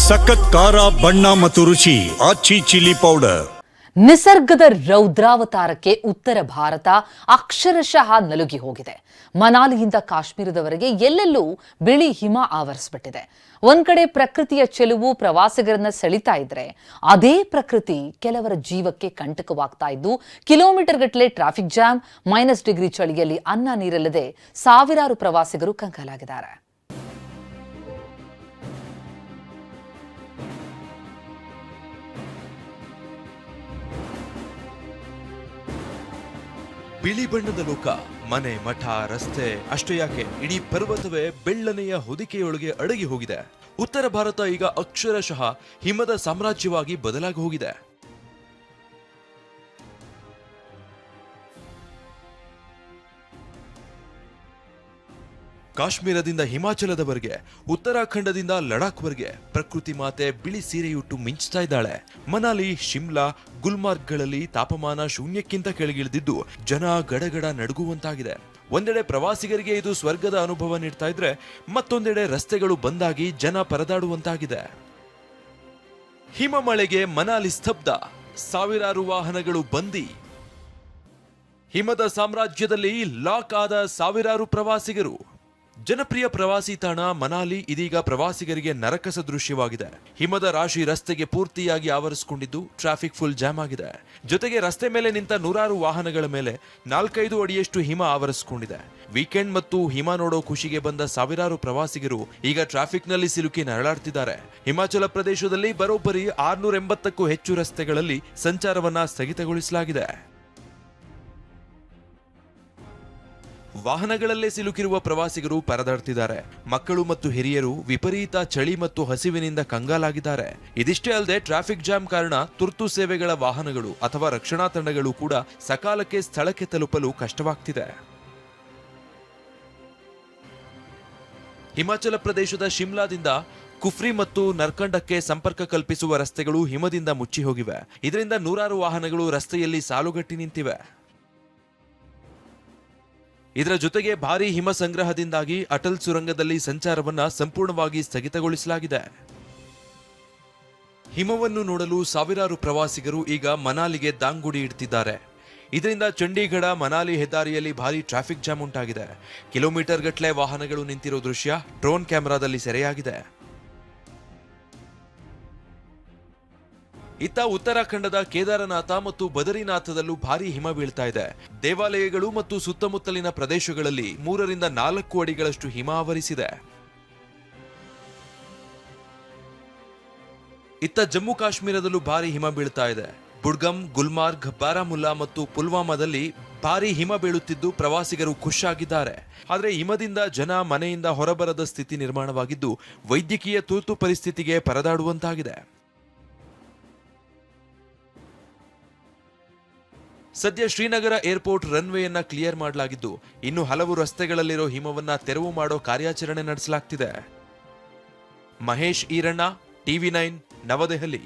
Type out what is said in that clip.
ಸಖತ್ ಖಾರ ಬಣ್ಣ ಮತ್ತು ರುಚಿ ಆಚಿ ಚಿಲ್ಲಿ ಪೌಡರ್. ನಿಸರ್ಗದ ರೌದ್ರಾವತಾರಕ್ಕೆ ಉತ್ತರ ಭಾರತ ಅಕ್ಷರಶಃ ನಲುಗಿ ಹೋಗಿದೆ. ಮನಾಲಿಯಿಂದ ಕಾಶ್ಮೀರದವರೆಗೆ ಎಲ್ಲೆಲ್ಲೂ ಬಿಳಿ ಹಿಮ ಆವರಿಸಿಬಿಟ್ಟಿದೆ. ಒಂದ್ ಕಡೆ ಪ್ರಕೃತಿಯ ಚೆಲುವು ಪ್ರವಾಸಿಗರನ್ನ ಸೆಳಿತಾ ಇದ್ರೆ, ಅದೇ ಪ್ರಕೃತಿ ಕೆಲವರ ಜೀವಕ್ಕೆ ಕಂಟಕವಾಗ್ತಾ ಇದ್ದು ಕಿಲೋಮೀಟರ್ ಗಟ್ಟಲೆ ಟ್ರಾಫಿಕ್ ಜಾಮ್, -ಡಿಗ್ರಿ ಚಳಿಯಲ್ಲಿ ಅನ್ನ ನೀರಿಲ್ಲದೆ ಸಾವಿರಾರು ಪ್ರವಾಸಿಗರು ಕಂಗಾಲಾಗಿದ್ದಾರೆ. ಬಿಳಿ ಬಣ್ಣದ ಲೋಕ, ಮನೆ, ಮಠ, ರಸ್ತೆ ಅಷ್ಟೇ ಯಾಕೆ ಇಡೀ ಪರ್ವತವೇ ಬೆಳ್ಳನೆಯ ಹೊದಿಕೆಯೊಳಗೆ ಅಡಗಿ ಹೋಗಿದೆ. ಉತ್ತರ ಭಾರತ ಈಗ ಅಕ್ಷರಶಃ ಹಿಮದ ಸಾಮ್ರಾಜ್ಯವಾಗಿ ಬದಲಾಗಿ ಹೋಗಿದೆ. ಕಾಶ್ಮೀರದಿಂದ ಹಿಮಾಚಲದವರೆಗೆ, ಉತ್ತರಾಖಂಡದಿಂದ ಲಡಾಖ್ವರೆಗೆ ಪ್ರಕೃತಿ ಮಾತೆ ಬಿಳಿ ಸೀರೆಯುಟ್ಟು ಮಿಂಚ್ತಾ ಇದ್ದಾಳೆ. ಮನಾಲಿ, ಶಿಮ್ಲಾ, ಗುಲ್ಮಾರ್ಗ್ಗಳಲ್ಲಿ ತಾಪಮಾನ ಶೂನ್ಯಕ್ಕಿಂತ ಕೆಳಗಿಳಿದಿದ್ದು ಜನ ಗಡಗಡ ನಡುಗುವಂತಾಗಿದೆ. ಒಂದೆಡೆ ಪ್ರವಾಸಿಗರಿಗೆ ಇದು ಸ್ವರ್ಗದ ಅನುಭವ ನೀಡ್ತಾ ಇದ್ರೆ, ಮತ್ತೊಂದೆಡೆ ರಸ್ತೆಗಳು ಬಂದಾಗಿ ಜನ ಪರದಾಡುವಂತಾಗಿದೆ. ಹಿಮಮಳೆಗೆ ಮನಾಲಿ ಸ್ತಬ್ಧ, ಸಾವಿರಾರು ವಾಹನಗಳು ಬಂದಿ. ಹಿಮದ ಸಾಮ್ರಾಜ್ಯದಲ್ಲಿ ಲಾಕ್ ಆದ ಸಾವಿರಾರು ಪ್ರವಾಸಿಗರು. ಜನಪ್ರಿಯ ಪ್ರವಾಸಿ ತಾಣ ಮನಾಲಿ ಇದೀಗ ಪ್ರವಾಸಿಗರಿಗೆ ನರಕ ಸದೃಶ್ಯವಾಗಿದೆ. ಹಿಮದ ರಾಶಿ ರಸ್ತೆಗೆ ಪೂರ್ತಿಯಾಗಿ ಆವರಿಸಿಕೊಂಡಿದ್ದು ಟ್ರಾಫಿಕ್ ಫುಲ್ ಜಾಮ್ ಆಗಿದೆ. ಜೊತೆಗೆ ರಸ್ತೆ ಮೇಲೆ ನಿಂತ ನೂರಾರು ವಾಹನಗಳ ಮೇಲೆ 4-5 ಅಡಿಯಷ್ಟು ಹಿಮ ಆವರಿಸಿಕೊಂಡಿದೆ. ವೀಕೆಂಡ್ ಮತ್ತು ಹಿಮ ನೋಡೋ ಖುಷಿಗೆ ಬಂದ ಸಾವಿರಾರು ಪ್ರವಾಸಿಗರು ಈಗ ಟ್ರಾಫಿಕ್ನಲ್ಲಿ ಸಿಲುಕಿ ನರಳಾಡ್ತಿದ್ದಾರೆ. ಹಿಮಾಚಲ ಪ್ರದೇಶದಲ್ಲಿ ಬರೋಬ್ಬರಿ 680ಕ್ಕೂ ಹೆಚ್ಚು ರಸ್ತೆಗಳಲ್ಲಿ ಸಂಚಾರವನ್ನ ಸ್ಥಗಿತಗೊಳಿಸಲಾಗಿದೆ. ವಾಹನಗಳಲ್ಲೇ ಸಿಲುಕಿರುವ ಪ್ರವಾಸಿಗರು ಪರದಾಡ್ತಿದ್ದಾರೆ. ಮಕ್ಕಳು ಮತ್ತು ಹಿರಿಯರು ವಿಪರೀತ ಚಳಿ ಮತ್ತು ಹಸಿವಿನಿಂದ ಕಂಗಾಲಾಗಿದ್ದಾರೆ. ಇದಿಷ್ಟೇ ಅಲ್ಲದೆ ಟ್ರಾಫಿಕ್ ಜಾಮ್ ಕಾರಣ ತುರ್ತು ಸೇವೆಗಳ ವಾಹನಗಳು ಅಥವಾ ರಕ್ಷಣಾ ತಂಡಗಳು ಕೂಡ ಸಕಾಲಕ್ಕೆ ಸ್ಥಳಕ್ಕೆ ತಲುಪಲು ಕಷ್ಟವಾಗ್ತಿದೆ. ಹಿಮಾಚಲ ಪ್ರದೇಶದ ಶಿಮ್ಲಾದಿಂದ ಕುಫ್ರಿ ಮತ್ತು ನರ್ಕಂಡಕ್ಕೆ ಸಂಪರ್ಕ ಕಲ್ಪಿಸುವ ರಸ್ತೆಗಳು ಹಿಮದಿಂದ ಮುಚ್ಚಿ ಹೋಗಿವೆ. ಇದರಿಂದ ನೂರಾರು ವಾಹನಗಳು ರಸ್ತೆಯಲ್ಲಿ ಸಾಲುಗಟ್ಟಿ ನಿಂತಿವೆ. ಇದರ ಜೊತೆಗೆ ಭಾರೀ ಹಿಮ ಸಂಗ್ರಹದಿಂದಾಗಿ ಅಟಲ್ ಸುರಂಗದಲ್ಲಿ ಸಂಚಾರವನ್ನ ಸಂಪೂರ್ಣವಾಗಿ ಸ್ಥಗಿತಗೊಳಿಸಲಾಗಿದೆ. ಹಿಮವನ್ನು ನೋಡಲು ಸಾವಿರಾರು ಪ್ರವಾಸಿಗರು ಈಗ ಮನಾಲಿಗೆ ದಾಂಗುಡಿ ಇಡ್ತಿದ್ದಾರೆ. ಇದರಿಂದ ಚಂಡೀಗಢ ಮನಾಲಿ ಹೆದ್ದಾರಿಯಲ್ಲಿ ಭಾರೀ ಟ್ರಾಫಿಕ್ ಜಾಮ್ ಉಂಟಾಗಿದೆ. ಕಿಲೋಮೀಟರ್ ಗಟ್ಟಲೆ ವಾಹನಗಳು ನಿಂತಿರೋ ದೃಶ್ಯ ಡ್ರೋನ್ ಕ್ಯಾಮೆರಾದಲ್ಲಿ ಸೆರೆಯಾಗಿದೆ. ಇತ್ತ ಉತ್ತರಾಖಂಡದ ಕೇದಾರನಾಥ ಮತ್ತು ಬದರಿನಾಥದಲ್ಲೂ ಭಾರೀ ಹಿಮ ಬೀಳ್ತಾ ಇದೆ. ದೇವಾಲಯಗಳು ಮತ್ತು ಸುತ್ತಮುತ್ತಲಿನ ಪ್ರದೇಶಗಳಲ್ಲಿ 3ರಿಂದ 4 ಅಡಿಗಳಷ್ಟು ಹಿಮ ಆವರಿಸಿದೆ. ಇತ್ತ ಜಮ್ಮು ಕಾಶ್ಮೀರದಲ್ಲೂ ಭಾರೀ ಹಿಮ ಬೀಳ್ತಾ ಇದೆ. ಬುಡ್ಗಮ್, ಗುಲ್ಮಾರ್ಗ್, ಬಾರಾಮುಲ್ಲಾ ಮತ್ತು ಪುಲ್ವಾಮಾದಲ್ಲಿ ಭಾರೀ ಹಿಮ ಬೀಳುತ್ತಿದ್ದು ಪ್ರವಾಸಿಗರು ಖುಷಿಯಾಗಿದ್ದಾರೆ. ಆದರೆ ಹಿಮದಿಂದ ಜನ ಮನೆಯಿಂದ ಹೊರಬರದ ಸ್ಥಿತಿ ನಿರ್ಮಾಣವಾಗಿದ್ದು ವೈದ್ಯಕೀಯ ತುರ್ತು ಪರಿಸ್ಥಿತಿಗೆ ಪರದಾಡುವಂತಾಗಿದೆ. ಸದ್ಯ ಶ್ರೀನಗರ ಏರ್ಪೋರ್ಟ್ ರನ್ವೇಯನ್ನ ಕ್ಲಿಯರ್ ಮಾಡಲಾಗಿದ್ದು ಇನ್ನು ಹಲವು ರಸ್ತೆಗಳಲ್ಲಿರೋ ಹಿಮವನ್ನ ತೆರವು ಮಾಡೋ ಕಾರ್ಯಾಚರಣೆ ನಡೆಸಲಾಗ್ತಿದೆ. ಮಹೇಶ್ ಈರಣ್ಣ, TV9, ನವದೆಹಲಿ.